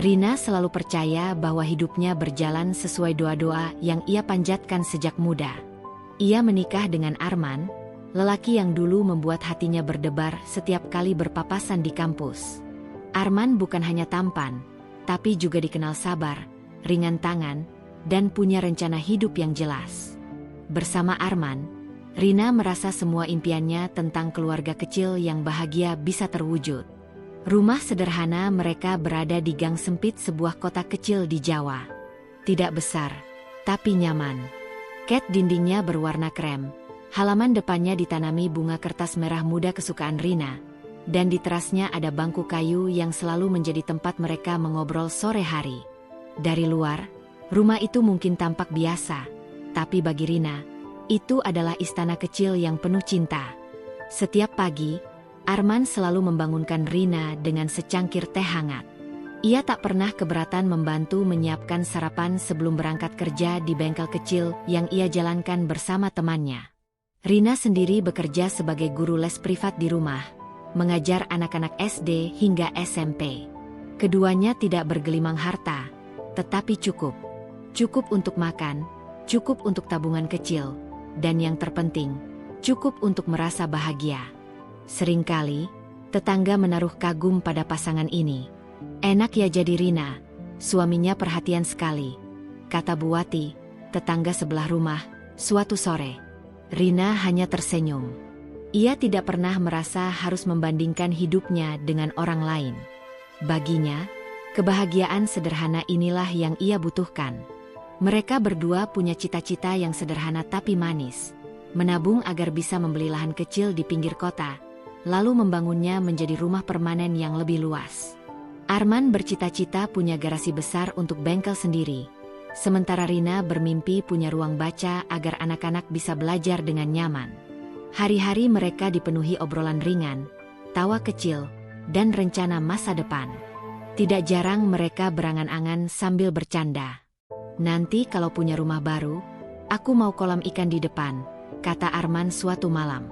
Rina selalu percaya bahwa hidupnya berjalan sesuai doa-doa yang ia panjatkan sejak muda. Ia menikah dengan Arman, lelaki yang dulu membuat hatinya berdebar setiap kali berpapasan di kampus. Arman bukan hanya tampan, tapi juga dikenal sabar, ringan tangan, dan punya rencana hidup yang jelas. Bersama Arman, Rina merasa semua impiannya tentang keluarga kecil yang bahagia bisa terwujud. Rumah sederhana mereka berada di gang sempit sebuah kota kecil di Jawa. Tidak besar, tapi nyaman. Cat dindingnya berwarna krem. Halaman depannya ditanami bunga kertas merah muda kesukaan Rina. Dan di terasnya ada bangku kayu yang selalu menjadi tempat mereka mengobrol sore hari. Dari luar, rumah itu mungkin tampak biasa. Tapi bagi Rina, itu adalah istana kecil yang penuh cinta. Setiap pagi, Arman selalu membangunkan Rina dengan secangkir teh hangat. Ia tak pernah keberatan membantu menyiapkan sarapan sebelum berangkat kerja di bengkel kecil yang ia jalankan bersama temannya. Rina sendiri bekerja sebagai guru les privat di rumah, mengajar anak-anak SD hingga SMP. Keduanya tidak bergelimang harta, tetapi cukup. Cukup untuk makan, cukup untuk tabungan kecil, dan yang terpenting, cukup untuk merasa bahagia. Seringkali, tetangga menaruh kagum pada pasangan ini. Enak ya jadi Rina, suaminya perhatian sekali, kata Buwati, tetangga sebelah rumah, suatu sore. Rina hanya tersenyum. Ia tidak pernah merasa harus membandingkan hidupnya dengan orang lain. Baginya, kebahagiaan sederhana inilah yang ia butuhkan. Mereka berdua punya cita-cita yang sederhana tapi manis. Menabung agar bisa membeli lahan kecil di pinggir kota, lalu membangunnya menjadi rumah permanen yang lebih luas. Arman bercita-cita punya garasi besar untuk bengkel sendiri. Sementara Rina bermimpi punya ruang baca agar anak-anak bisa belajar dengan nyaman. Hari-hari mereka dipenuhi obrolan ringan, tawa kecil, dan rencana masa depan. Tidak jarang mereka berangan-angan sambil bercanda. Nanti kalau punya rumah baru, aku mau kolam ikan di depan, kata Arman suatu malam.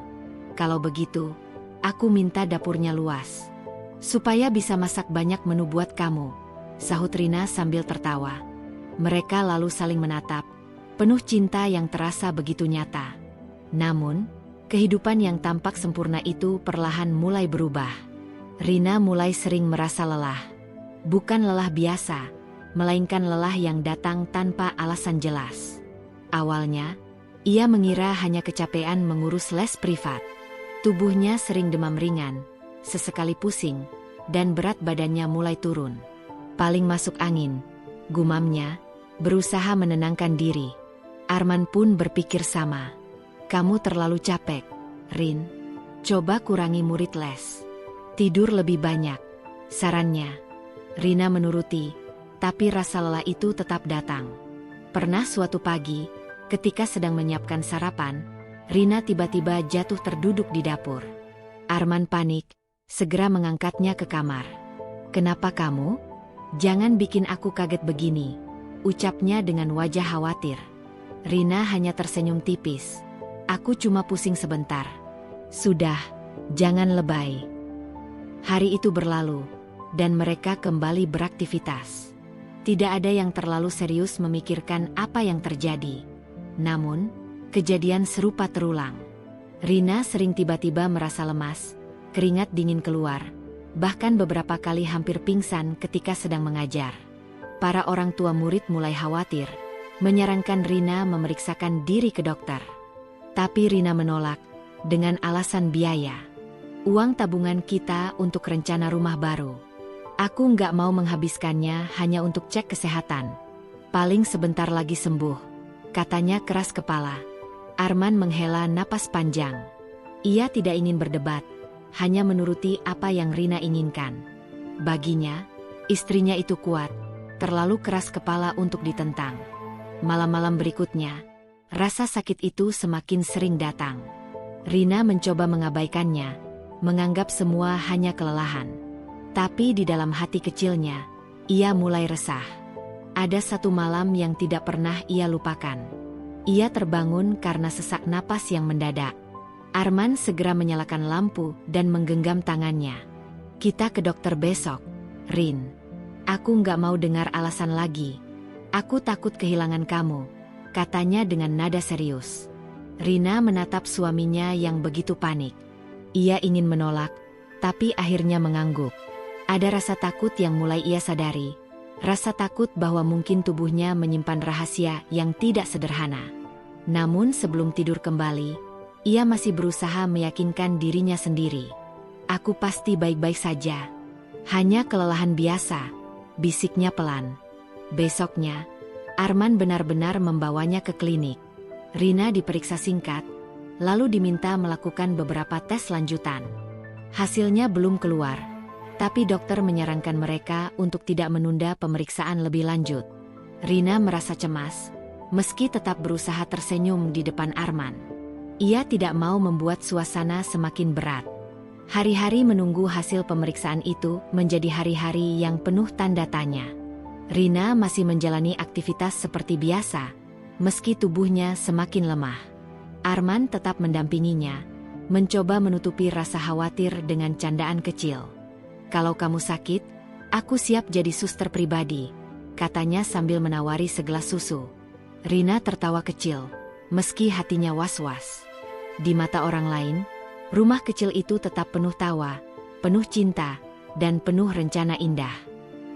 Kalau begitu, aku minta dapurnya luas, supaya bisa masak banyak menu buat kamu, sahut Rina sambil tertawa. Mereka lalu saling menatap, penuh cinta yang terasa begitu nyata. Namun, kehidupan yang tampak sempurna itu perlahan mulai berubah. Rina mulai sering merasa lelah. Bukan lelah biasa, melainkan lelah yang datang tanpa alasan jelas. Awalnya, ia mengira hanya kecapean mengurus les privat. Tubuhnya sering demam ringan, sesekali pusing, dan berat badannya mulai turun. Paling masuk angin, gumamnya, berusaha menenangkan diri. Arman pun berpikir sama. Kamu terlalu capek, Rin. Coba kurangi murid les. Tidur lebih banyak, sarannya. Rina menuruti, tapi rasa lelah itu tetap datang. Pernah suatu pagi, ketika sedang menyiapkan sarapan, Rina tiba-tiba jatuh terduduk di dapur. Arman panik, segera mengangkatnya ke kamar. Kenapa kamu? Jangan bikin aku kaget begini, ucapnya dengan wajah khawatir. Rina hanya tersenyum tipis. Aku cuma pusing sebentar. Sudah, jangan lebay. Hari itu berlalu, dan mereka kembali beraktivitas. Tidak ada yang terlalu serius memikirkan apa yang terjadi. Namun, kejadian serupa terulang. Rina sering tiba-tiba merasa lemas, keringat dingin keluar, bahkan beberapa kali hampir pingsan ketika sedang mengajar. Para orang tua murid mulai khawatir, menyarankan Rina memeriksakan diri ke dokter. Tapi Rina menolak, dengan alasan biaya. Uang tabungan kita untuk rencana rumah baru. Aku nggak mau menghabiskannya hanya untuk cek kesehatan. Paling sebentar lagi sembuh, katanya keras kepala. Arman menghela napas panjang. Ia tidak ingin berdebat, hanya menuruti apa yang Rina inginkan. Baginya, istrinya itu kuat, terlalu keras kepala untuk ditentang. Malam-malam berikutnya, rasa sakit itu semakin sering datang. Rina mencoba mengabaikannya, menganggap semua hanya kelelahan. Tapi di dalam hati kecilnya, ia mulai resah. Ada satu malam yang tidak pernah ia lupakan. Ia terbangun karena sesak napas yang mendadak. Arman segera menyalakan lampu dan menggenggam tangannya. Kita ke dokter besok, Rin, aku nggak mau dengar alasan lagi. Aku takut kehilangan kamu, katanya dengan nada serius. Rina menatap suaminya yang begitu panik. Ia ingin menolak, tapi akhirnya mengangguk. Ada rasa takut yang mulai ia sadari. Rasa takut bahwa mungkin tubuhnya menyimpan rahasia yang tidak sederhana. Namun sebelum tidur kembali, ia masih berusaha meyakinkan dirinya sendiri. Aku pasti baik-baik saja. Hanya kelelahan biasa, bisiknya pelan. Besoknya, Arman benar-benar membawanya ke klinik. Rina diperiksa singkat, lalu diminta melakukan beberapa tes lanjutan. Hasilnya belum keluar. Tapi dokter menyarankan mereka untuk tidak menunda pemeriksaan lebih lanjut. Rina merasa cemas, meski tetap berusaha tersenyum di depan Arman. Ia tidak mau membuat suasana semakin berat. Hari-hari menunggu hasil pemeriksaan itu menjadi hari-hari yang penuh tanda tanya. Rina masih menjalani aktivitas seperti biasa, meski tubuhnya semakin lemah. Arman tetap mendampinginya, mencoba menutupi rasa khawatir dengan candaan kecil. Kalau kamu sakit, aku siap jadi suster pribadi, katanya sambil menawari segelas susu. Rina tertawa kecil, meski hatinya was-was. Di mata orang lain, rumah kecil itu tetap penuh tawa, penuh cinta, dan penuh rencana indah.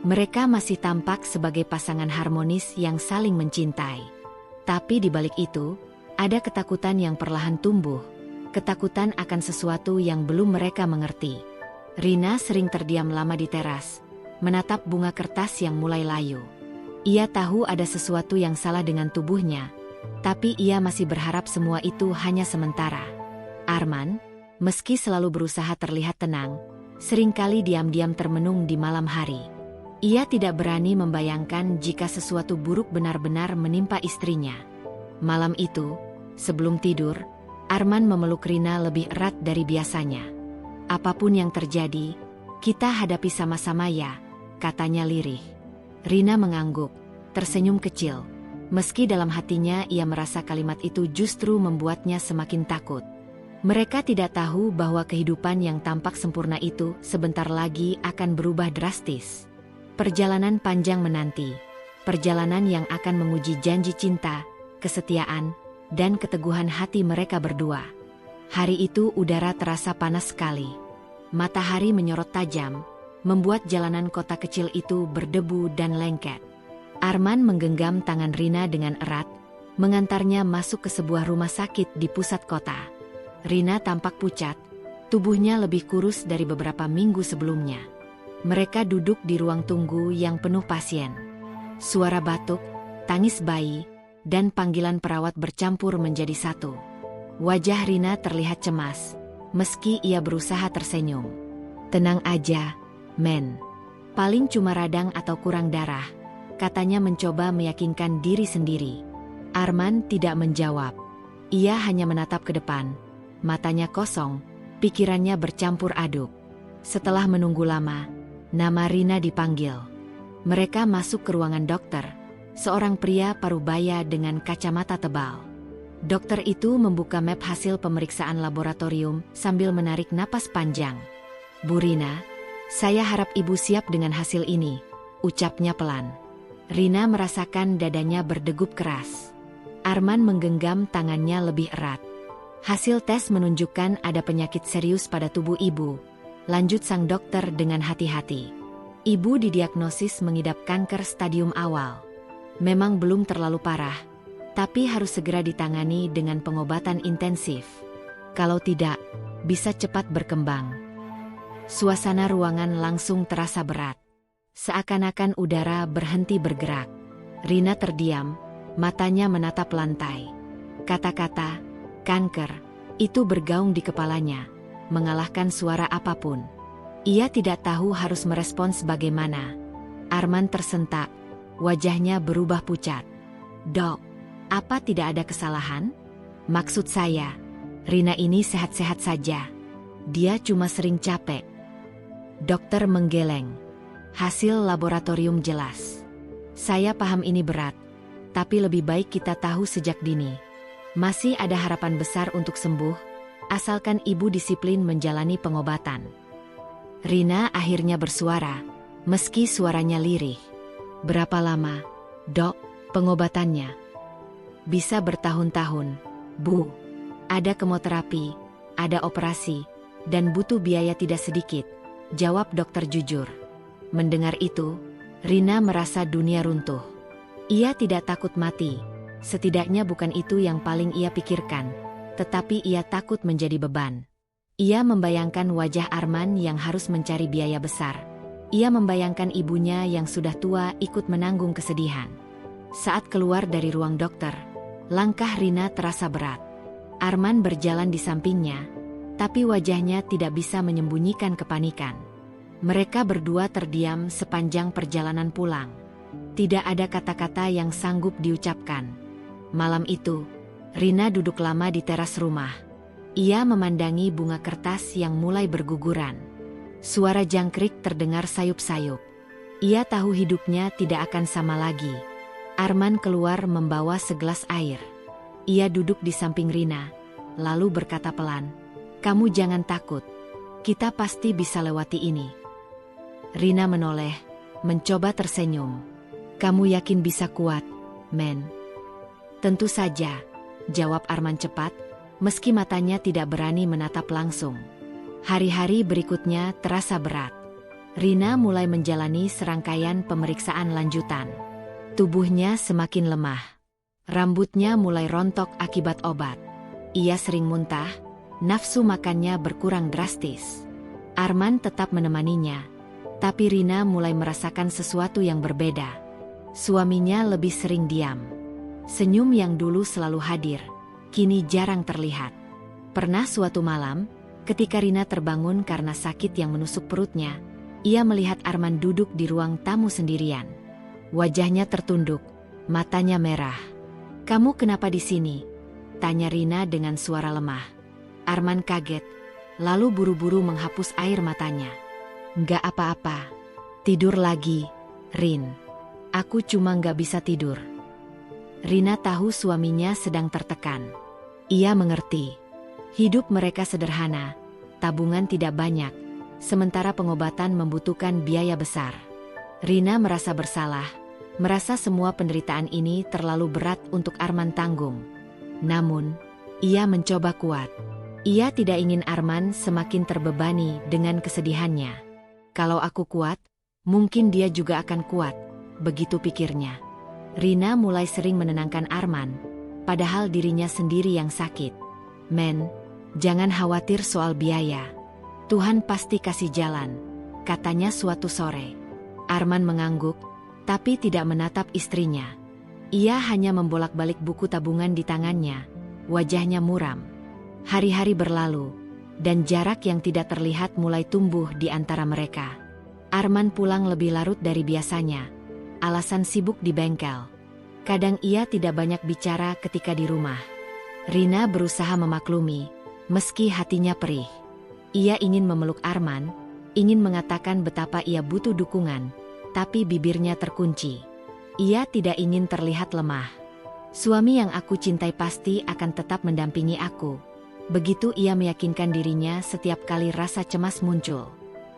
Mereka masih tampak sebagai pasangan harmonis yang saling mencintai. Tapi di balik itu, ada ketakutan yang perlahan tumbuh, ketakutan akan sesuatu yang belum mereka mengerti. Rina sering terdiam lama di teras, menatap bunga kertas yang mulai layu. Ia tahu ada sesuatu yang salah dengan tubuhnya, tapi ia masih berharap semua itu hanya sementara. Arman, meski selalu berusaha terlihat tenang, seringkali diam-diam termenung di malam hari. Ia tidak berani membayangkan jika sesuatu buruk benar-benar menimpa istrinya. Malam itu, sebelum tidur, Arman memeluk Rina lebih erat dari biasanya. Apapun yang terjadi, kita hadapi sama-sama ya, katanya lirih. Rina mengangguk, tersenyum kecil. Meski dalam hatinya ia merasa kalimat itu justru membuatnya semakin takut. Mereka tidak tahu bahwa kehidupan yang tampak sempurna itu sebentar lagi akan berubah drastis. Perjalanan panjang menanti. Perjalanan yang akan menguji janji cinta, kesetiaan, dan keteguhan hati mereka berdua. Hari itu udara terasa panas sekali. Matahari menyorot tajam, membuat jalanan kota kecil itu berdebu dan lengket. Arman menggenggam tangan Rina dengan erat, mengantarnya masuk ke sebuah rumah sakit di pusat kota. Rina tampak pucat, tubuhnya lebih kurus dari beberapa minggu sebelumnya. Mereka duduk di ruang tunggu yang penuh pasien. Suara batuk, tangis bayi, dan panggilan perawat bercampur menjadi satu. Wajah Rina terlihat cemas, meski ia berusaha tersenyum. Tenang aja, men. Paling cuma radang atau kurang darah, katanya mencoba meyakinkan diri sendiri. Arman tidak menjawab. Ia hanya menatap ke depan, matanya kosong, pikirannya bercampur aduk. Setelah menunggu lama, nama Rina dipanggil. Mereka masuk ke ruangan dokter, seorang pria parubaya dengan kacamata tebal. Dokter itu membuka map hasil pemeriksaan laboratorium sambil menarik napas panjang. Bu Rina, saya harap ibu siap dengan hasil ini, ucapnya pelan. Rina merasakan dadanya berdegup keras. Arman menggenggam tangannya lebih erat. Hasil tes menunjukkan ada penyakit serius pada tubuh ibu, lanjut sang dokter dengan hati-hati. Ibu didiagnosis mengidap kanker stadium awal. Memang belum terlalu parah, tapi harus segera ditangani dengan pengobatan intensif. Kalau tidak, bisa cepat berkembang. Suasana ruangan langsung terasa berat. Seakan-akan udara berhenti bergerak. Rina terdiam, matanya menatap lantai. Kata-kata, kanker, itu bergaung di kepalanya, mengalahkan suara apapun. Ia tidak tahu harus merespons bagaimana. Arman tersentak, wajahnya berubah pucat. Dok, apa tidak ada kesalahan? Maksud saya, Rina ini sehat-sehat saja. Dia cuma sering capek. Dokter menggeleng. Hasil laboratorium jelas. Saya paham ini berat, tapi lebih baik kita tahu sejak dini. Masih ada harapan besar untuk sembuh, asalkan ibu disiplin menjalani pengobatan. Rina akhirnya bersuara, meski suaranya lirih. Berapa lama, Dok, pengobatannya? Bisa bertahun-tahun, Bu. Ada kemoterapi, ada operasi, dan butuh biaya tidak sedikit, jawab dokter jujur. Mendengar itu, Rina merasa dunia runtuh. Ia tidak takut mati, setidaknya bukan itu yang paling ia pikirkan, tetapi ia takut menjadi beban. Ia membayangkan wajah Arman yang harus mencari biaya besar. Ia membayangkan ibunya yang sudah tua ikut menanggung kesedihan. Saat keluar dari ruang dokter, langkah Rina terasa berat. Arman berjalan di sampingnya, tapi wajahnya tidak bisa menyembunyikan kepanikan. Mereka berdua terdiam sepanjang perjalanan pulang. Tidak ada kata-kata yang sanggup diucapkan. Malam itu, Rina duduk lama di teras rumah. Ia memandangi bunga kertas yang mulai berguguran. Suara jangkrik terdengar sayup-sayup. Ia tahu hidupnya tidak akan sama lagi. Arman keluar membawa segelas air. Ia duduk di samping Rina, lalu berkata pelan, "Kamu jangan takut. Kita pasti bisa lewati ini." Rina menoleh, mencoba tersenyum. "Kamu yakin bisa kuat, Men?" "Tentu saja," jawab Arman cepat, meski matanya tidak berani menatap langsung. Hari-hari berikutnya terasa berat. Rina mulai menjalani serangkaian pemeriksaan lanjutan. Tubuhnya semakin lemah. Rambutnya mulai rontok akibat obat. Ia sering muntah, nafsu makannya berkurang drastis. Arman tetap menemaninya, tapi Rina mulai merasakan sesuatu yang berbeda. Suaminya lebih sering diam. Senyum yang dulu selalu hadir, kini jarang terlihat. Pernah suatu malam, ketika Rina terbangun karena sakit yang menusuk perutnya, ia melihat Arman duduk di ruang tamu sendirian. Wajahnya tertunduk, matanya merah. "Kamu kenapa di sini?" tanya Rina dengan suara lemah. Arman kaget, lalu buru-buru menghapus air matanya. "Nggak apa-apa. Tidur lagi, Rin. Aku cuma nggak bisa tidur." Rina tahu suaminya sedang tertekan. Ia mengerti. Hidup mereka sederhana, tabungan tidak banyak, sementara pengobatan membutuhkan biaya besar. Rina merasa bersalah, merasa semua penderitaan ini terlalu berat untuk Arman tanggung. Namun, ia mencoba kuat. Ia tidak ingin Arman semakin terbebani dengan kesedihannya. "Kalau aku kuat, mungkin dia juga akan kuat," begitu pikirnya. Rina mulai sering menenangkan Arman, padahal dirinya sendiri yang sakit. "Men, jangan khawatir soal biaya. Tuhan pasti kasih jalan," katanya suatu sore. Arman mengangguk, tapi tidak menatap istrinya. Ia hanya membolak-balik buku tabungan di tangannya, wajahnya muram. Hari-hari berlalu, dan jarak yang tidak terlihat mulai tumbuh di antara mereka. Arman pulang lebih larut dari biasanya, alasan sibuk di bengkel. Kadang ia tidak banyak bicara ketika di rumah. Rina berusaha memaklumi, meski hatinya perih. Ia ingin memeluk Arman, ingin mengatakan betapa ia butuh dukungan, tapi bibirnya terkunci. Ia tidak ingin terlihat lemah. "Suami yang aku cintai pasti akan tetap mendampingi aku." Begitu ia meyakinkan dirinya setiap kali rasa cemas muncul.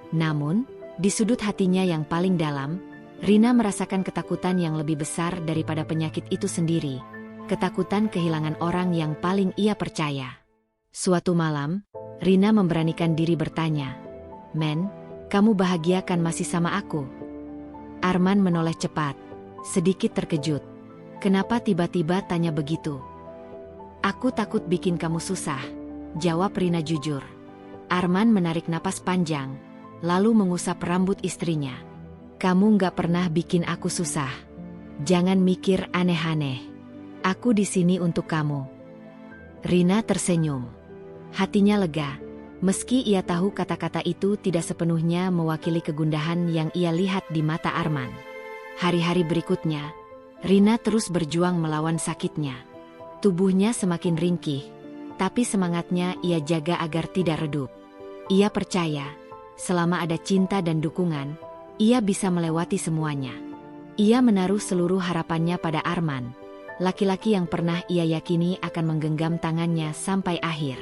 Namun, di sudut hatinya yang paling dalam, Rina merasakan ketakutan yang lebih besar daripada penyakit itu sendiri. Ketakutan kehilangan orang yang paling ia percaya. Suatu malam, Rina memberanikan diri bertanya, "Men, kamu bahagia kan masih sama aku?" Arman menoleh cepat, sedikit terkejut. "Kenapa tiba-tiba tanya begitu?" "Aku takut bikin kamu susah," jawab Rina jujur. Arman menarik napas panjang, lalu mengusap rambut istrinya. "Kamu nggak pernah bikin aku susah. Jangan mikir aneh-aneh. Aku di sini untuk kamu." Rina tersenyum. Hatinya lega, meski ia tahu kata-kata itu tidak sepenuhnya mewakili kegundahan yang ia lihat di mata Arman. Hari-hari berikutnya, Rina terus berjuang melawan sakitnya. Tubuhnya semakin ringkih, tapi semangatnya ia jaga agar tidak redup. Ia percaya, selama ada cinta dan dukungan, ia bisa melewati semuanya. Ia menaruh seluruh harapannya pada Arman, laki-laki yang pernah ia yakini akan menggenggam tangannya sampai akhir.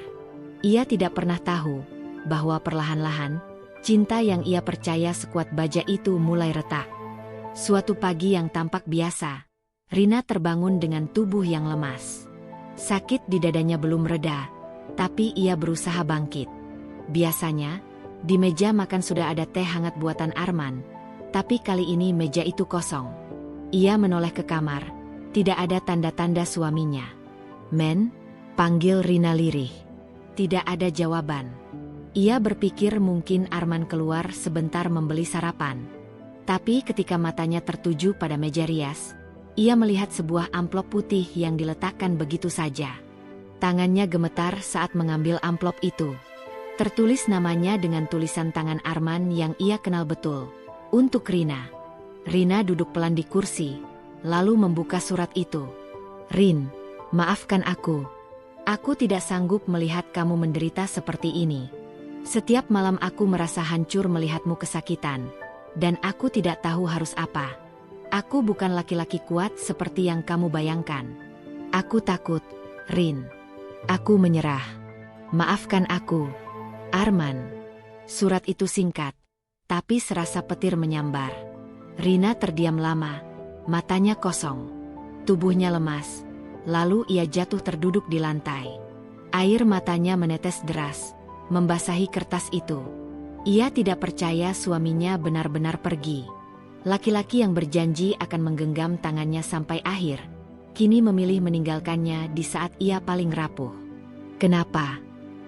Ia tidak pernah tahu bahwa perlahan-lahan, Cinta yang ia percaya sekuat baja itu mulai retak. Suatu pagi yang tampak biasa, Rina terbangun dengan tubuh yang lemas. Sakit di dadanya belum reda, tapi ia berusaha bangkit. Biasanya, di meja makan sudah ada teh hangat buatan Arman, tapi kali ini meja itu kosong. Ia menoleh ke kamar, tidak ada tanda-tanda suaminya. "Men?" panggil Rina lirih. Tidak ada jawaban. Ia berpikir mungkin Arman keluar sebentar membeli sarapan. Tapi ketika matanya tertuju pada meja rias, ia melihat sebuah amplop putih yang diletakkan begitu saja. Tangannya gemetar saat mengambil amplop itu. Tertulis namanya dengan tulisan tangan Arman yang ia kenal betul. Untuk Rina. Rina duduk pelan di kursi, lalu membuka surat itu. "Rin, maafkan aku. Aku tidak sanggup melihat kamu menderita seperti ini. Setiap malam aku merasa hancur melihatmu kesakitan, dan aku tidak tahu harus apa. Aku bukan laki-laki kuat seperti yang kamu bayangkan. Aku takut, Rin. Aku menyerah. Maafkan aku. Arman." Surat itu singkat, tapi serasa petir menyambar. Rina terdiam lama, matanya kosong. Tubuhnya lemas, lalu ia jatuh terduduk di lantai. Air matanya menetes deras, membasahi kertas itu. Ia tidak percaya suaminya benar-benar pergi. Laki-laki yang berjanji akan menggenggam tangannya sampai akhir, kini memilih meninggalkannya di saat ia paling rapuh. "Kenapa,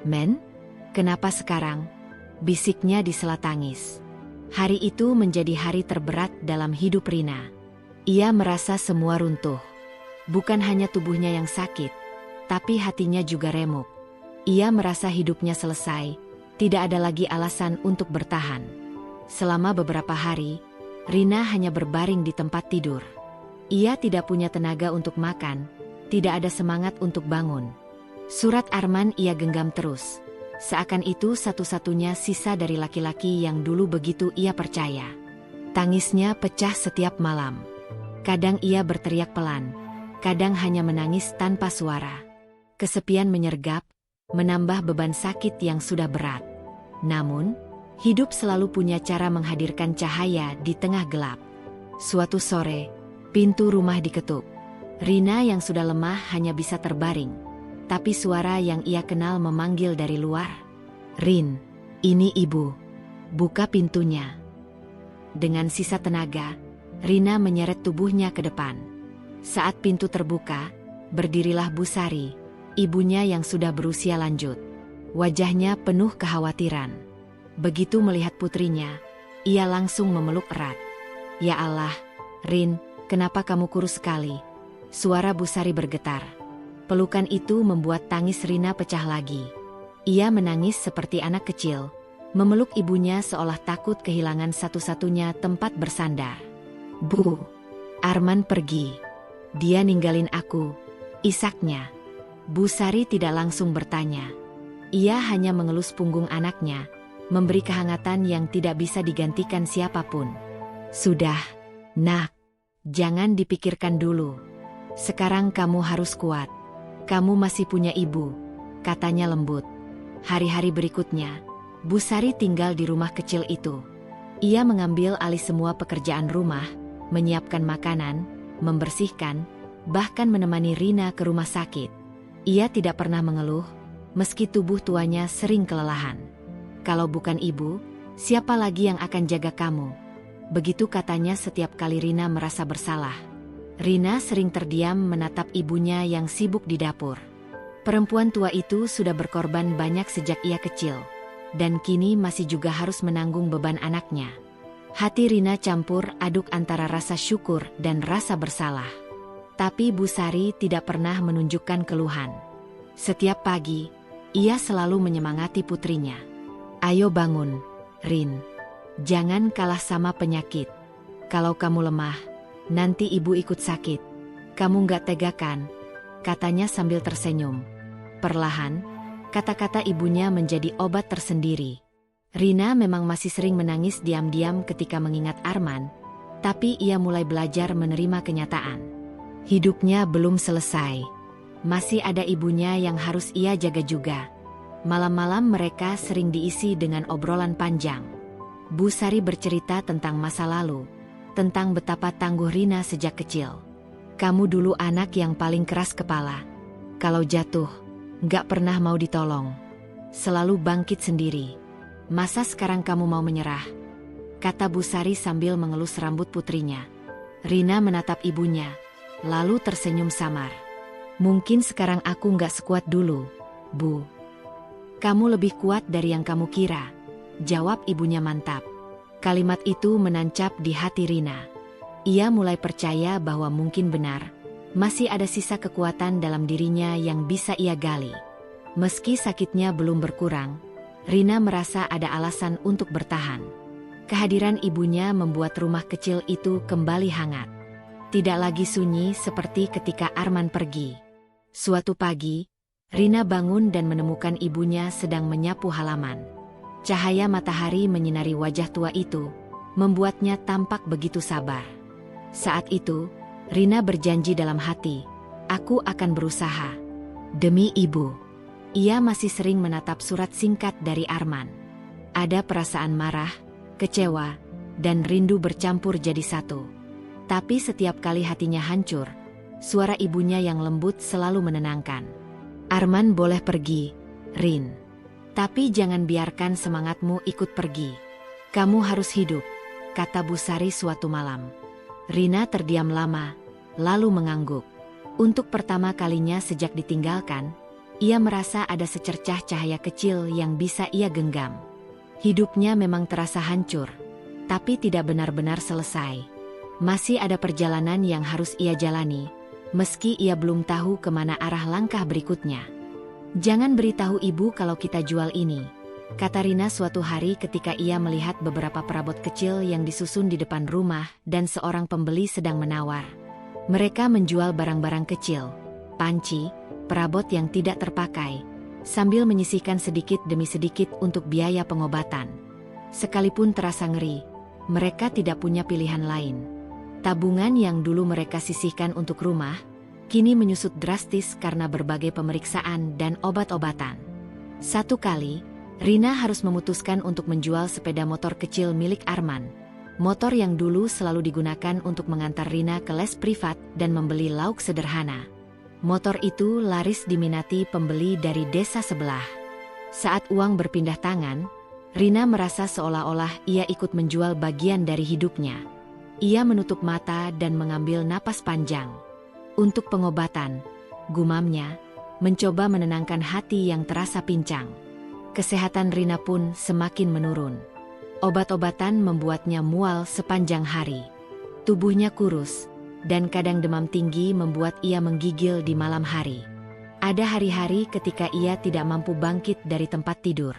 Men? Kenapa sekarang?" bisiknya di sela tangis. Hari itu menjadi hari terberat dalam hidup Rina. Ia merasa semua runtuh. Bukan hanya tubuhnya yang sakit, tapi hatinya juga remuk. Ia merasa hidupnya selesai, tidak ada lagi alasan untuk bertahan. Selama beberapa hari, Rina hanya berbaring di tempat tidur. Ia tidak punya tenaga untuk makan, tidak ada semangat untuk bangun. Surat Arman ia genggam terus, seakan itu satu-satunya sisa dari laki-laki yang dulu begitu ia percaya. Tangisnya pecah setiap malam. Kadang ia berteriak pelan, kadang hanya menangis tanpa suara. Kesepian menyergap, menambah beban sakit yang sudah berat. Namun, hidup selalu punya cara menghadirkan cahaya di tengah gelap. Suatu sore, pintu rumah diketuk. Rina yang sudah lemah hanya bisa terbaring, tapi suara yang ia kenal memanggil dari luar. "Rin, ini ibu. Buka pintunya." Dengan sisa tenaga, Rina menyeret tubuhnya ke depan. Saat pintu terbuka, berdirilah Bu Sari, ibunya yang sudah berusia lanjut. Wajahnya penuh kekhawatiran. Begitu melihat putrinya, ia langsung memeluk erat. "Ya Allah, Rin, kenapa kamu kurus sekali?" Suara Bu Sari bergetar. Pelukan itu membuat tangis Rina pecah lagi. Ia menangis seperti anak kecil, memeluk ibunya seolah takut kehilangan satu-satunya tempat bersandar. "Bu, Arman pergi. Dia ninggalin aku," isaknya. Bu Sari tidak langsung bertanya. Ia hanya mengelus punggung anaknya, memberi kehangatan yang tidak bisa digantikan siapapun. "Sudah, Nak. Jangan dipikirkan dulu. Sekarang kamu harus kuat. Kamu masih punya ibu," katanya lembut. Hari-hari berikutnya, Bu Sari tinggal di rumah kecil itu. Ia mengambil alih semua pekerjaan rumah, menyiapkan makanan, membersihkan, bahkan menemani Rina ke rumah sakit. Ia tidak pernah mengeluh, meski tubuh tuanya sering kelelahan. "Kalau bukan ibu, siapa lagi yang akan jaga kamu?" Begitu katanya setiap kali Rina merasa bersalah. Rina sering terdiam menatap ibunya yang sibuk di dapur. Perempuan tua itu sudah berkorban banyak sejak ia kecil, dan kini masih juga harus menanggung beban anaknya. Hati Rina campur aduk antara rasa syukur dan rasa bersalah. Tapi Bu Sari tidak pernah menunjukkan keluhan. Setiap pagi, ia selalu menyemangati putrinya. "Ayo bangun, Rin. Jangan kalah sama penyakit. Kalau kamu lemah, nanti ibu ikut sakit. Kamu nggak tega kan?" katanya sambil tersenyum. Perlahan, kata-kata ibunya menjadi obat tersendiri. Rina memang masih sering menangis diam-diam ketika mengingat Arman, tapi ia mulai belajar menerima kenyataan. Hidupnya belum selesai. Masih ada ibunya yang harus ia jaga juga. Malam-malam mereka sering diisi dengan obrolan panjang. Bu Sari bercerita tentang masa lalu, tentang betapa tangguh Rina sejak kecil. Kamu dulu anak yang paling keras kepala. Kalau jatuh, nggak pernah mau ditolong. Selalu bangkit sendiri. Masa sekarang kamu mau menyerah? Kata Bu Sari sambil mengelus rambut putrinya. Rina menatap ibunya, lalu tersenyum samar. Mungkin sekarang aku nggak sekuat dulu, Bu. Kamu lebih kuat dari yang kamu kira, jawab ibunya mantap. Kalimat itu menancap di hati Rina. Ia mulai percaya bahwa mungkin benar, masih ada sisa kekuatan dalam dirinya yang bisa ia gali. Meski sakitnya belum berkurang, Rina merasa ada alasan untuk bertahan. Kehadiran ibunya membuat rumah kecil itu kembali hangat. Tidak lagi sunyi seperti ketika Arman pergi. Suatu pagi, Rina bangun dan menemukan ibunya sedang menyapu halaman. Cahaya matahari menyinari wajah tua itu, membuatnya tampak begitu sabar. Saat itu, Rina berjanji dalam hati, "Aku akan berusaha. Demi ibu." Ia masih sering menatap surat singkat dari Arman. Ada perasaan marah, kecewa, dan rindu bercampur jadi satu. Tapi setiap kali hatinya hancur, suara ibunya yang lembut selalu menenangkan. "Arman boleh pergi, Rin. Tapi jangan biarkan semangatmu ikut pergi. Kamu harus hidup," kata Bu Sari suatu malam. Rina terdiam lama, lalu mengangguk. Untuk pertama kalinya sejak ditinggalkan, ia merasa ada secercah cahaya kecil yang bisa ia genggam. Hidupnya memang terasa hancur, tapi tidak benar-benar selesai. Masih ada perjalanan yang harus ia jalani, meski ia belum tahu kemana arah langkah berikutnya. "Jangan beritahu ibu kalau kita jual ini," kata Rina suatu hari ketika ia melihat beberapa perabot kecil yang disusun di depan rumah dan seorang pembeli sedang menawar. Mereka menjual barang-barang kecil, panci, perabot yang tidak terpakai, sambil menyisihkan sedikit demi sedikit untuk biaya pengobatan. Sekalipun terasa ngeri, mereka tidak punya pilihan lain. Tabungan yang dulu mereka sisihkan untuk rumah, kini menyusut drastis karena berbagai pemeriksaan dan obat-obatan. Satu kali, Rina harus memutuskan untuk menjual sepeda motor kecil milik Arman. Motor yang dulu selalu digunakan untuk mengantar Rina ke les privat dan membeli lauk sederhana. Motor itu laris diminati pembeli dari desa sebelah. Saat uang berpindah tangan, Rina merasa seolah-olah ia ikut menjual bagian dari hidupnya. Ia menutup mata dan mengambil napas panjang. Untuk pengobatan, gumamnya, mencoba menenangkan hati yang terasa pincang. Kesehatan Rina pun semakin menurun. Obat-obatan membuatnya mual sepanjang hari. Tubuhnya kurus, dan kadang demam tinggi membuat ia menggigil di malam hari. Ada hari-hari ketika ia tidak mampu bangkit dari tempat tidur.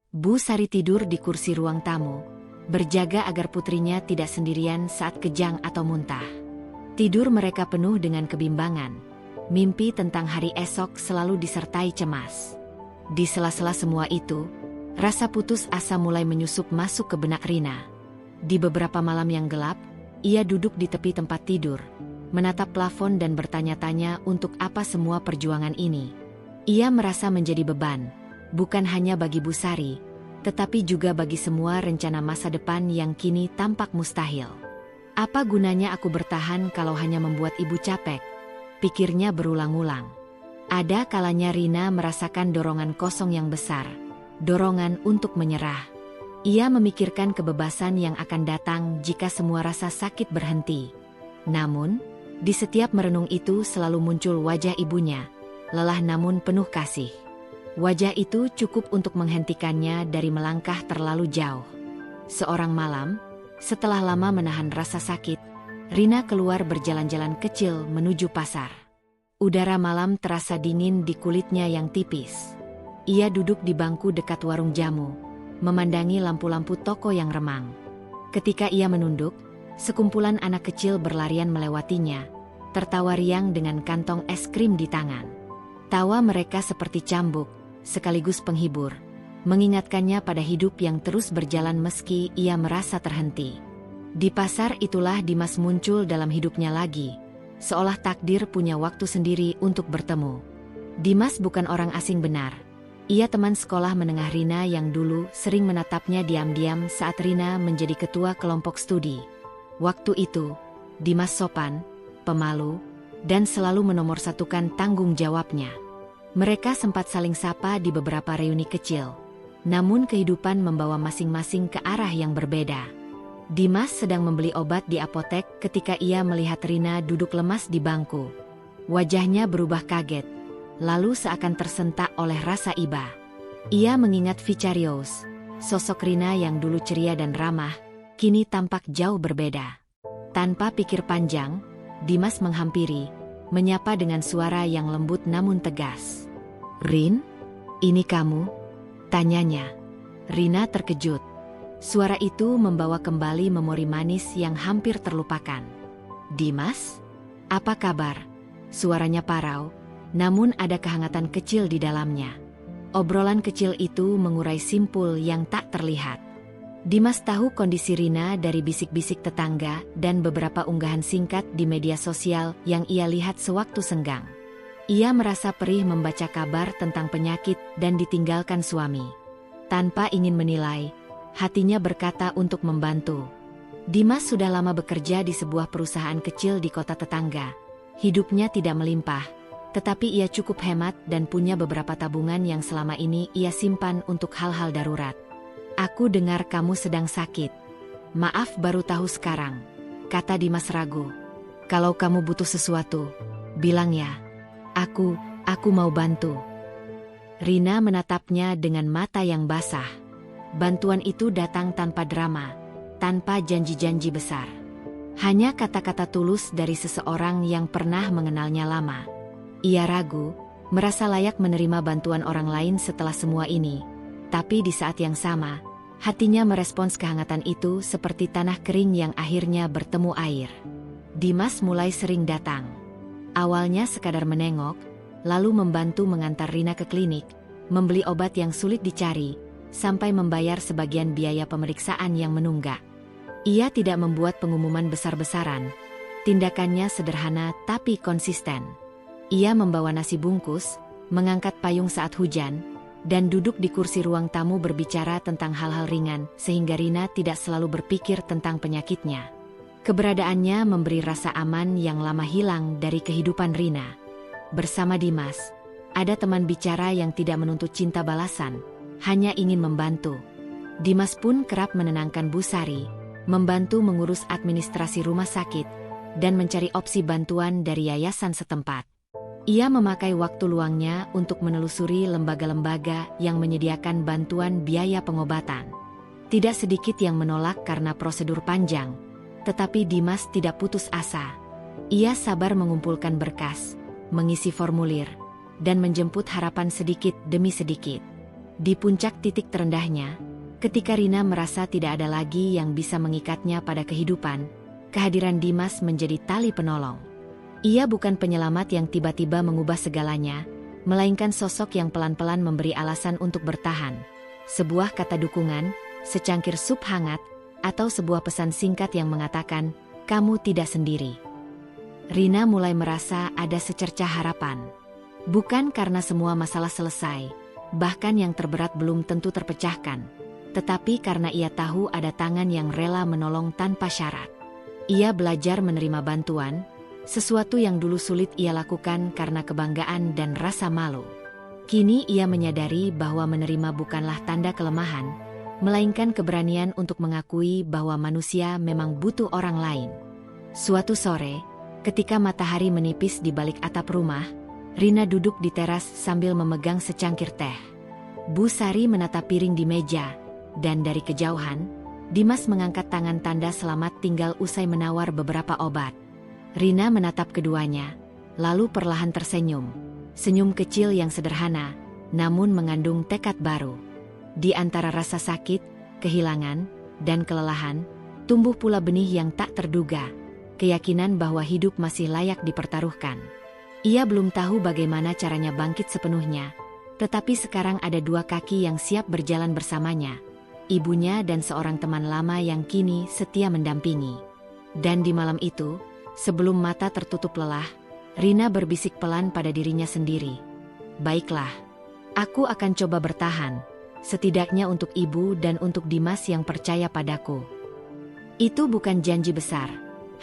Bu Sari tidur di kursi ruang tamu, berjaga agar putrinya tidak sendirian saat kejang atau muntah. Tidur mereka penuh dengan kebimbangan. Mimpi tentang hari esok selalu disertai cemas. Di sela-sela semua itu, rasa putus asa mulai menyusup masuk ke benak Rina. Di beberapa malam yang gelap, ia duduk di tepi tempat tidur, menatap plafon dan bertanya-tanya untuk apa semua perjuangan ini. Ia merasa menjadi beban, bukan hanya bagi Bu Sari, tetapi juga bagi semua rencana masa depan yang kini tampak mustahil. "Apa gunanya aku bertahan kalau hanya membuat ibu capek?" pikirnya berulang-ulang. Ada kalanya Rina merasakan dorongan kosong yang besar, dorongan untuk menyerah. Ia memikirkan kebebasan yang akan datang jika semua rasa sakit berhenti. Namun, di setiap merenung itu selalu muncul wajah ibunya, lelah namun penuh kasih. Wajah itu cukup untuk menghentikannya dari melangkah terlalu jauh. Seorang malam, setelah lama menahan rasa sakit, Rina keluar berjalan-jalan kecil menuju pasar. Udara malam terasa dingin di kulitnya yang tipis. Ia duduk di bangku dekat warung jamu, memandangi lampu-lampu toko yang remang. Ketika ia menunduk, sekumpulan anak kecil berlarian melewatinya, tertawa riang dengan kantong es krim di tangan. Tawa mereka seperti cambuk, sekaligus penghibur, mengingatkannya pada hidup yang terus berjalan meski ia merasa terhenti. Di pasar itulah Dimas muncul dalam hidupnya lagi, seolah takdir punya waktu sendiri untuk bertemu. Dimas bukan orang asing benar, Ia teman sekolah menengah Rina yang dulu sering menatapnya diam-diam saat Rina menjadi ketua kelompok studi. Waktu itu, Dimas sopan, pemalu, dan selalu menomorsatukan tanggung jawabnya. Mereka sempat saling sapa di beberapa reuni kecil. Namun kehidupan membawa masing-masing ke arah yang berbeda. Dimas sedang membeli obat di apotek ketika ia melihat Rina duduk lemas di bangku. Wajahnya berubah kaget, lalu seakan tersentak oleh rasa iba. Ia mengingat Vicarious, sosok Rina yang dulu ceria dan ramah, kini tampak jauh berbeda. Tanpa pikir panjang, Dimas menghampiri, menyapa dengan suara yang lembut namun tegas. "Rin, ini kamu?" tanyanya. Rina terkejut. Suara itu membawa kembali memori manis yang hampir terlupakan. "Dimas? Apa kabar?" Suaranya parau, namun ada kehangatan kecil di dalamnya. Obrolan kecil itu mengurai simpul yang tak terlihat. Dimas tahu kondisi Rina dari bisik-bisik tetangga dan beberapa unggahan singkat di media sosial yang ia lihat sewaktu senggang. Ia merasa perih membaca kabar tentang penyakit dan ditinggalkan suami. Tanpa ingin menilai, hatinya berkata untuk membantu. Dimas sudah lama bekerja di sebuah perusahaan kecil di kota tetangga. Hidupnya tidak melimpah, tetapi ia cukup hemat dan punya beberapa tabungan yang selama ini ia simpan untuk hal-hal darurat. "Aku dengar kamu sedang sakit." "Maaf, baru tahu sekarang," kata Dimas ragu. "Kalau kamu butuh sesuatu, bilang ya. Aku mau bantu." Rina menatapnya dengan mata yang basah. Bantuan itu datang tanpa drama, tanpa janji-janji besar. Hanya kata-kata tulus dari seseorang yang pernah mengenalnya lama. Ia ragu, merasa layak menerima bantuan orang lain setelah semua ini. Tapi di saat yang sama, hatinya merespons kehangatan itu seperti tanah kering yang akhirnya bertemu air. Dimas mulai sering datang. Awalnya sekadar menengok, lalu membantu mengantar Rina ke klinik, membeli obat yang sulit dicari, sampai membayar sebagian biaya pemeriksaan yang menunggak. Ia tidak membuat pengumuman besar-besaran. Tindakannya sederhana tapi konsisten. Ia membawa nasi bungkus, mengangkat payung saat hujan, dan duduk di kursi ruang tamu berbicara tentang hal-hal ringan sehingga Rina tidak selalu berpikir tentang penyakitnya. Keberadaannya memberi rasa aman yang lama hilang dari kehidupan Rina. Bersama Dimas, ada teman bicara yang tidak menuntut cinta balasan, hanya ingin membantu. Dimas pun kerap menenangkan Bu Sari, membantu mengurus administrasi rumah sakit, dan mencari opsi bantuan dari yayasan setempat. Ia memakai waktu luangnya untuk menelusuri lembaga-lembaga yang menyediakan bantuan biaya pengobatan. Tidak sedikit yang menolak karena prosedur panjang, tetapi Dimas tidak putus asa. Ia sabar mengumpulkan berkas, mengisi formulir, dan menjemput harapan sedikit demi sedikit. Di puncak titik terendahnya, ketika Rina merasa tidak ada lagi yang bisa mengikatnya pada kehidupan, kehadiran Dimas menjadi tali penolong. Ia bukan penyelamat yang tiba-tiba mengubah segalanya, melainkan sosok yang pelan-pelan memberi alasan untuk bertahan. Sebuah kata dukungan, secangkir sup hangat, atau sebuah pesan singkat yang mengatakan, "Kamu tidak sendiri." Rina mulai merasa ada secercah harapan. Bukan karena semua masalah selesai, bahkan yang terberat belum tentu terpecahkan, tetapi karena ia tahu ada tangan yang rela menolong tanpa syarat. Ia belajar menerima bantuan, sesuatu yang dulu sulit ia lakukan karena kebanggaan dan rasa malu. Kini ia menyadari bahwa menerima bukanlah tanda kelemahan, melainkan keberanian untuk mengakui bahwa manusia memang butuh orang lain. Suatu sore, ketika matahari menipis di balik atap rumah, Rina duduk di teras sambil memegang secangkir teh. Bu Sari menatap piring di meja, dan dari kejauhan, Dimas mengangkat tangan tanda selamat tinggal usai menawar beberapa obat. Rina menatap keduanya, lalu perlahan tersenyum. Senyum kecil yang sederhana, namun mengandung tekad baru. Di antara rasa sakit, kehilangan, dan kelelahan, tumbuh pula benih yang tak terduga, keyakinan bahwa hidup masih layak dipertaruhkan. Ia belum tahu bagaimana caranya bangkit sepenuhnya, tetapi sekarang ada dua kaki yang siap berjalan bersamanya, ibunya dan seorang teman lama yang kini setia mendampingi. Dan di malam itu, sebelum mata tertutup lelah, Rina berbisik pelan pada dirinya sendiri. "Baiklah, Aku akan coba bertahan, setidaknya untuk ibu dan untuk Dimas yang percaya padaku. Itu bukan janji besar,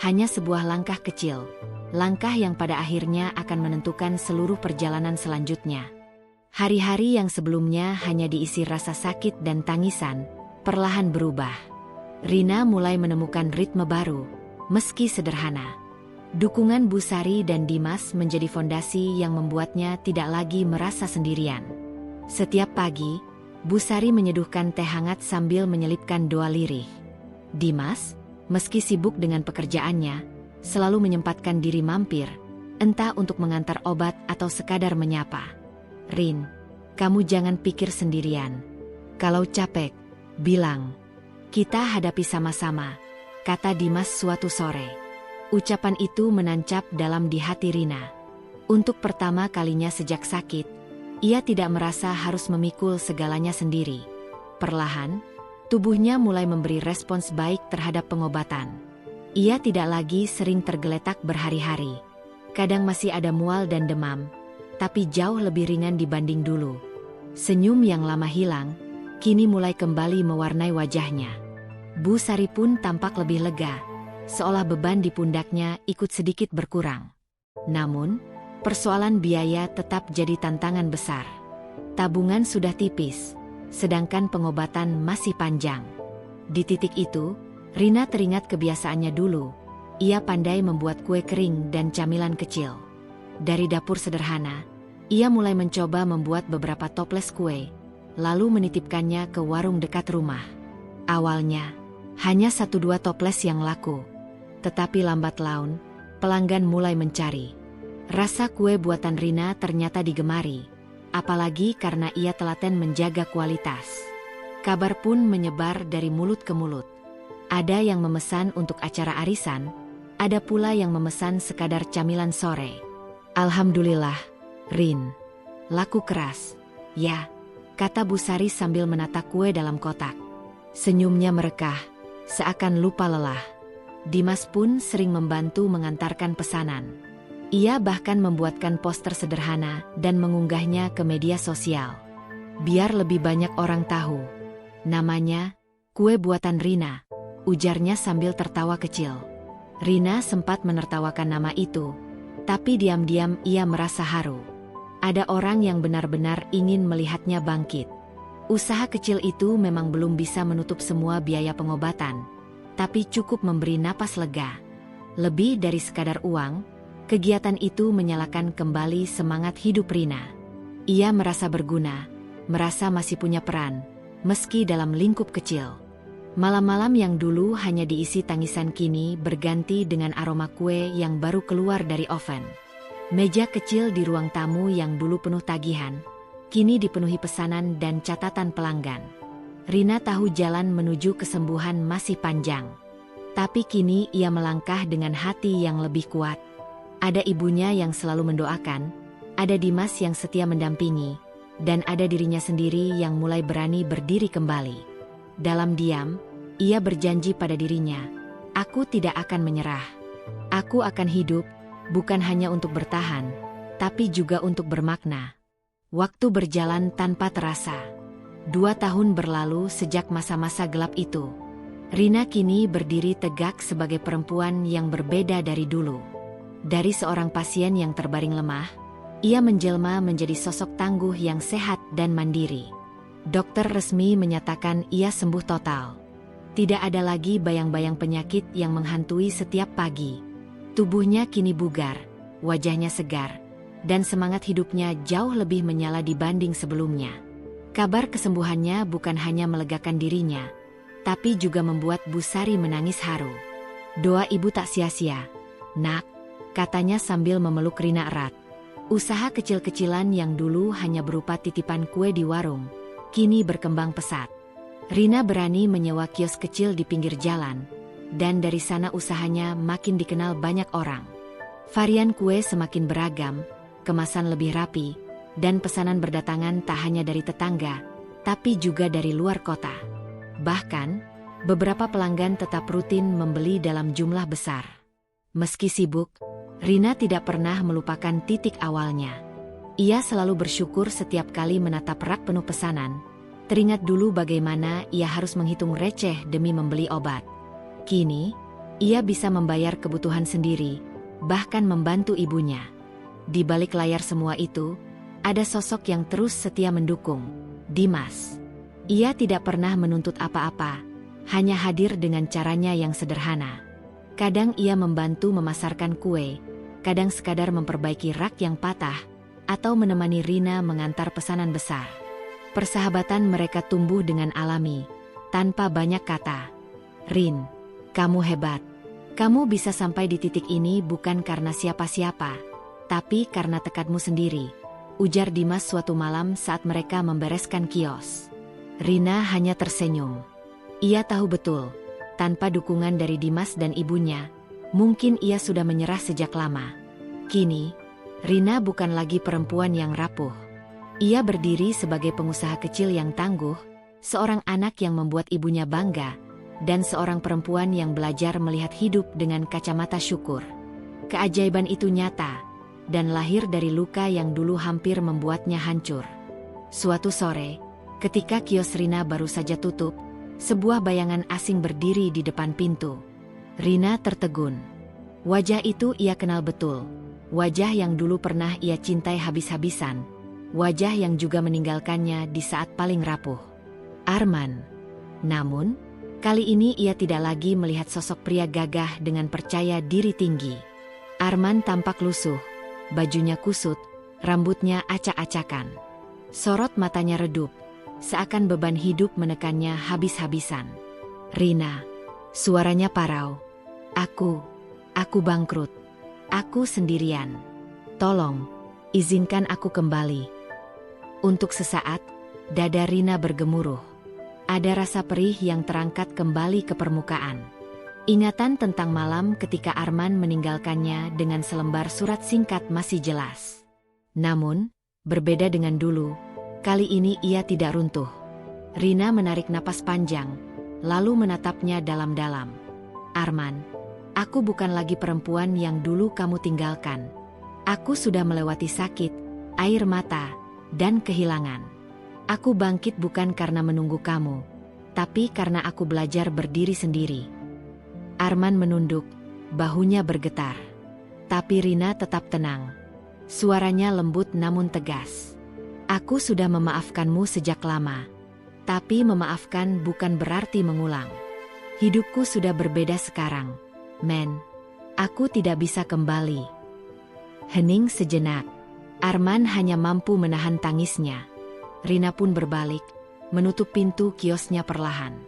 hanya sebuah langkah kecil. Langkah yang pada akhirnya akan menentukan seluruh perjalanan selanjutnya. Hari-hari yang sebelumnya hanya diisi rasa sakit dan tangisan, perlahan berubah. Rina mulai menemukan ritme baru, meski sederhana. Dukungan Bu Sari dan Dimas menjadi fondasi yang membuatnya tidak lagi merasa sendirian. Setiap pagi, Bu Sari menyeduhkan teh hangat sambil menyelipkan doa lirih. Dimas, meski sibuk dengan pekerjaannya, selalu menyempatkan diri mampir, entah untuk mengantar obat atau sekadar menyapa. Rin, kamu jangan pikir sendirian. Kalau capek, bilang. Kita hadapi sama-sama, kata Dimas suatu sore. Ucapan itu menancap dalam di hati Rina. Untuk pertama kalinya sejak sakit, ia tidak merasa harus memikul segalanya sendiri. Perlahan, tubuhnya mulai memberi respons baik terhadap pengobatan. Ia tidak lagi sering tergeletak berhari-hari. Kadang masih ada mual dan demam, tapi jauh lebih ringan dibanding dulu. Senyum yang lama hilang, kini mulai kembali mewarnai wajahnya. Bu Sari pun tampak lebih lega, seolah beban di pundaknya ikut sedikit berkurang. Namun, persoalan biaya tetap jadi tantangan besar. Tabungan sudah tipis, sedangkan pengobatan masih panjang. Di titik itu, Rina teringat kebiasaannya dulu. Ia pandai membuat kue kering dan camilan kecil. Dari dapur sederhana, ia mulai mencoba membuat beberapa toples kue, lalu menitipkannya ke warung dekat rumah. Awalnya, hanya 1-2 toples yang laku. Tetapi lambat laun, pelanggan mulai mencari. Rasa kue buatan Rina ternyata digemari, apalagi karena ia telaten menjaga kualitas. Kabar pun menyebar dari mulut ke mulut. Ada yang memesan untuk acara arisan, ada pula yang memesan sekadar camilan sore. Alhamdulillah, Rin. Laku keras. Ya, kata Bu Sari sambil menata kue dalam kotak. Senyumnya merekah, seakan lupa lelah. Dimas pun sering membantu mengantarkan pesanan. Ia bahkan membuatkan poster sederhana dan mengunggahnya ke media sosial. Biar lebih banyak orang tahu. Namanya, kue buatan Rina, ujarnya sambil tertawa kecil. Rina sempat menertawakan nama itu, tapi diam-diam ia merasa haru. Ada orang yang benar-benar ingin melihatnya bangkit. Usaha kecil itu memang belum bisa menutup semua biaya pengobatan, tapi cukup memberi napas lega. Lebih dari sekadar uang, kegiatan itu menyalakan kembali semangat hidup Rina. Ia merasa berguna, merasa masih punya peran, meski dalam lingkup kecil. Malam-malam yang dulu hanya diisi tangisan kini berganti dengan aroma kue yang baru keluar dari oven. Meja kecil di ruang tamu yang dulu penuh tagihan, kini dipenuhi pesanan dan catatan pelanggan. Rina tahu jalan menuju kesembuhan masih panjang. Tapi kini ia melangkah dengan hati yang lebih kuat. Ada ibunya yang selalu mendoakan, ada Dimas yang setia mendampingi, dan ada dirinya sendiri yang mulai berani berdiri kembali. Dalam diam, ia berjanji pada dirinya, "Aku tidak akan menyerah. Aku akan hidup, bukan hanya untuk bertahan, tapi juga untuk bermakna." Waktu berjalan tanpa terasa. 2 tahun berlalu sejak masa-masa gelap itu. Rina kini berdiri tegak sebagai perempuan yang berbeda dari dulu. Dari seorang pasien yang terbaring lemah, ia menjelma menjadi sosok tangguh yang sehat dan mandiri. Dokter resmi menyatakan ia sembuh total. Tidak ada lagi bayang-bayang penyakit yang menghantui setiap pagi. Tubuhnya kini bugar, wajahnya segar, dan semangat hidupnya jauh lebih menyala dibanding sebelumnya. Kabar kesembuhannya bukan hanya melegakan dirinya, tapi juga membuat Bu Sari menangis haru. "Doa ibu tak sia-sia, Nak," katanya sambil memeluk Rina erat. Usaha kecil-kecilan yang dulu hanya berupa titipan kue di warung, kini berkembang pesat. Rina berani menyewa kios kecil di pinggir jalan, dan dari sana usahanya makin dikenal banyak orang. Varian kue semakin beragam, kemasan lebih rapi, dan pesanan berdatangan tak hanya dari tetangga, tapi juga dari luar kota. Bahkan, beberapa pelanggan tetap rutin membeli dalam jumlah besar. Meski sibuk, Rina tidak pernah melupakan titik awalnya. Ia selalu bersyukur setiap kali menatap rak penuh pesanan. Teringat dulu bagaimana ia harus menghitung receh demi membeli obat. Kini, ia bisa membayar kebutuhan sendiri, bahkan membantu ibunya. Di balik layar semua itu, ada sosok yang terus setia mendukung, Dimas. Ia tidak pernah menuntut apa-apa, hanya hadir dengan caranya yang sederhana. Kadang ia membantu memasarkan kue, kadang sekadar memperbaiki rak yang patah, atau menemani Rina mengantar pesanan besar. Persahabatan mereka tumbuh dengan alami, tanpa banyak kata. "Rin, kamu hebat. Kamu bisa sampai di titik ini bukan karena siapa-siapa, tapi karena tekadmu sendiri," ujar Dimas suatu malam saat mereka membereskan kios. Rina hanya tersenyum. Ia tahu betul, tanpa dukungan dari Dimas dan ibunya, mungkin ia sudah menyerah sejak lama. Kini, Rina bukan lagi perempuan yang rapuh. Ia berdiri sebagai pengusaha kecil yang tangguh, seorang anak yang membuat ibunya bangga, dan seorang perempuan yang belajar melihat hidup dengan kacamata syukur. Keajaiban itu nyata, dan lahir dari luka yang dulu hampir membuatnya hancur. Suatu sore, ketika kios Rina baru saja tutup, sebuah bayangan asing berdiri di depan pintu. Rina tertegun. Wajah itu ia kenal betul. Wajah yang dulu pernah ia cintai habis-habisan. Wajah yang juga meninggalkannya di saat paling rapuh. Arman. Namun, kali ini ia tidak lagi melihat sosok pria gagah dengan percaya diri tinggi. Arman tampak lusuh, bajunya kusut, rambutnya acak-acakan. Sorot matanya redup, seakan beban hidup menekannya habis-habisan. "Rina," suaranya parau. Aku bangkrut. Aku sendirian. Tolong, izinkan aku kembali." Untuk sesaat, dada Rina bergemuruh. Ada rasa perih yang terangkat kembali ke permukaan. Ingatan tentang malam ketika Arman meninggalkannya dengan selembar surat singkat masih jelas. Namun, berbeda dengan dulu, kali ini ia tidak runtuh. Rina menarik napas panjang, lalu menatapnya dalam-dalam. "Arman, aku bukan lagi perempuan yang dulu kamu tinggalkan. Aku sudah melewati sakit, air mata, dan kehilangan. Aku bangkit bukan karena menunggu kamu, tapi karena aku belajar berdiri sendiri." Arman menunduk, bahunya bergetar. Tapi Rina tetap tenang. Suaranya lembut namun tegas. "Aku sudah memaafkanmu sejak lama. Tapi memaafkan bukan berarti mengulang. Hidupku sudah berbeda sekarang, men. Aku tidak bisa kembali." Hening sejenak. Arman hanya mampu menahan tangisnya. Rina pun berbalik, menutup pintu kiosnya perlahan.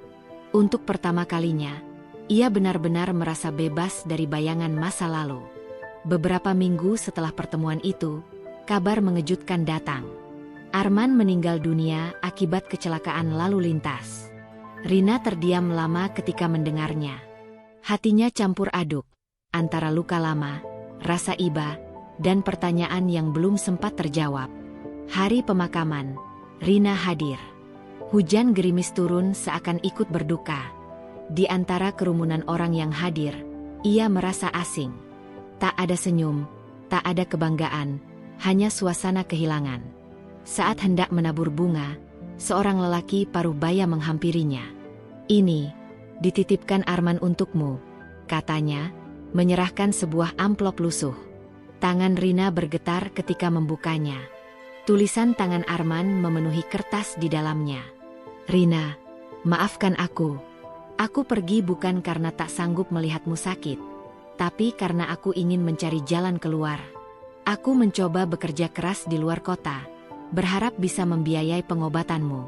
Untuk pertama kalinya, ia benar-benar merasa bebas dari bayangan masa lalu. Beberapa minggu setelah pertemuan itu, kabar mengejutkan datang. Arman meninggal dunia akibat kecelakaan lalu lintas. Rina terdiam lama ketika mendengarnya. Hatinya campur aduk, antara luka lama, rasa iba, dan pertanyaan yang belum sempat terjawab. Hari pemakaman, Rina hadir. Hujan gerimis turun seakan ikut berduka. Di antara kerumunan orang yang hadir, ia merasa asing. Tak ada senyum, tak ada kebanggaan, hanya suasana kehilangan. Saat hendak menabur bunga, seorang lelaki paruh baya menghampirinya. "Ini, dititipkan Arman untukmu," katanya, menyerahkan sebuah amplop lusuh. Tangan Rina bergetar ketika membukanya. Tulisan tangan Arman memenuhi kertas di dalamnya. "Rina, maafkan aku. Aku pergi bukan karena tak sanggup melihatmu sakit, tapi karena aku ingin mencari jalan keluar. Aku mencoba bekerja keras di luar kota, berharap bisa membiayai pengobatanmu.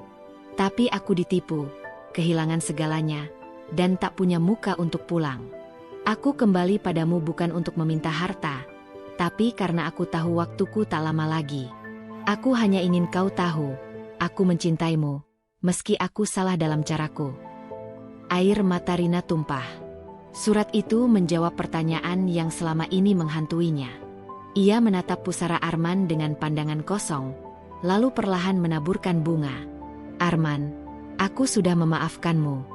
Tapi aku ditipu, kehilangan segalanya, dan tak punya muka untuk pulang. Aku kembali padamu bukan untuk meminta harta, tapi karena aku tahu waktuku tak lama lagi. Aku hanya ingin kau tahu, aku mencintaimu, meski aku salah dalam caraku." Air mata Rina tumpah. Surat itu menjawab pertanyaan yang selama ini menghantuinya. Ia menatap pusara Arman dengan pandangan kosong, lalu perlahan menaburkan bunga. "Arman, aku sudah memaafkanmu.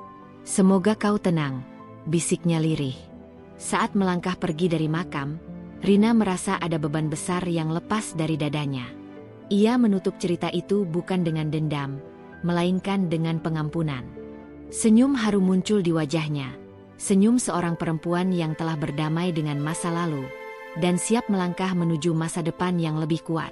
Semoga kau tenang," bisiknya lirih. Saat melangkah pergi dari makam, Rina merasa ada beban besar yang lepas dari dadanya. Ia menutup cerita itu bukan dengan dendam, melainkan dengan pengampunan. Senyum haru muncul di wajahnya, senyum seorang perempuan yang telah berdamai dengan masa lalu, dan siap melangkah menuju masa depan yang lebih kuat.